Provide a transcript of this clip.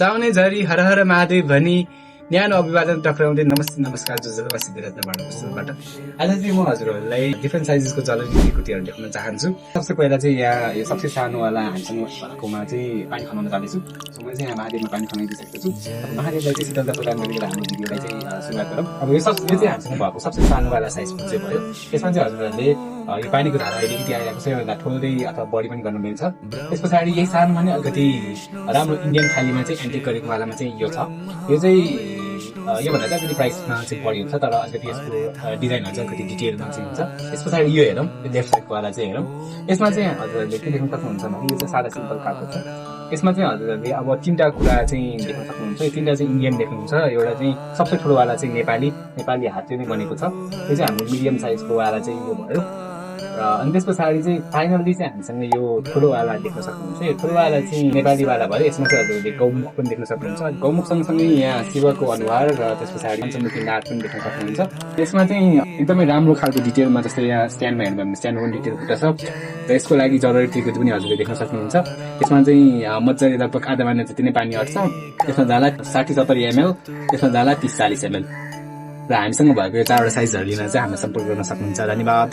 चाउने झरी हर हर महादेव भनी न्यानो अभिवादन टक्राउँदै नमस्ते नमस्कार जुजलबाट आज चाहिँ म हजुरहरूलाई डिफ्रेन्ट साइजेसको जलरी कुटीहरू देखाउन चाहन्छु। सबसे पहिला चाहिँ यहाँ यो सबसे सानोवाला हामीसँग भएकोमा चाहिँ पानी खनाउन जाँदैछु। सो मैले चाहिँ यहाँ महादेवमा पानी खनाइदिइसकेको छु। अब महादेवलाई चाहिँ शीतलता प्रदान गरेर हाम्रो भिडियोलाई चाहिँ सुरुवात गरौँ। अब यो चाहिँ हामीसँग भएको सबसे सानोवाला साइजको चाहिँ भयो। यसमा चाहिँ हजुरहरूले यो पानीको धारा अलिकति आइरहेको छ, योभन्दा ठुलै अथवा बढी पनि गर्न मिल्छ। त्यस पछाडि यही सानोमा नै अलिकति राम्रो इन्डियन थालीमा चाहिँ एन्टिक गरेको वालामा चाहिँ यो छ। यो चाहिँ योभन्दा चाहिँ अलिकति प्राइसमा चाहिँ बढी हुन्छ, तर अलिकति यसको डिजाइनहरू चाहिँ अलिकति डिटेलमा चाहिँ हुन्छ। त्यस पछाडि यो हेरौँ, यो लेफ्ट साइडको वाला चाहिँ हेरौँ। यसमा चाहिँ हजुरहरूले के देख्न सक्नुहुन्छ भने यो चाहिँ सादा सिम्पल खालको छ। यसमा चाहिँ हजुरहरूले अब तीनवटा कुरा चाहिँ देख्न सक्नुहुन्छ। यो तीनवटा चाहिँ इन्डियन देख्नुहुन्छ। एउटा चाहिँ सबसे ठुलो वाला चाहिँ नेपाली हातले नै बनेको छ। यो चाहिँ हाम्रो मिडियम साइजको वाला चाहिँ यो भयो। अनि त्यस पछाडि चाहिँ फाइनल्ली चाहिँ हामीसँग यो ठुलोवाला देख्न सक्नुहुन्छ। यो ठुलोवाला चाहिँ नेपालीवाला भयो। यसमा चाहिँ हजुरहरूले गौमुख पनि देख्न सक्नुहुन्छ। गौमुख सँगसँगै यहाँ शिवको अनुहार र त्यस पछाडि पञ्चमुखी नाग पनि देख्न सक्नुहुन्छ। यसमा चाहिँ एकदमै राम्रो खालको डिटेलमा, जस्तै यहाँ स्ट्यान्डमा हेर्नु भने स्ट्यान्डमा पनि डिटेल फुटेको छ र यसको लागि जरुरी टिकट पनि हजुरले देख्न सक्नुहुन्छ। यसमा चाहिँ मजाले लगभग आधा माने जति नै पानी अट्छ। यसमा जाला 60-70 ml, यसमा जाला 30-40 ml र हामीसँग भएको यो चारवटा साइजहरू लिन चाहिँ हामीलाई सम्पर्क गर्न सक्नुहुन्छ। धन्यवाद।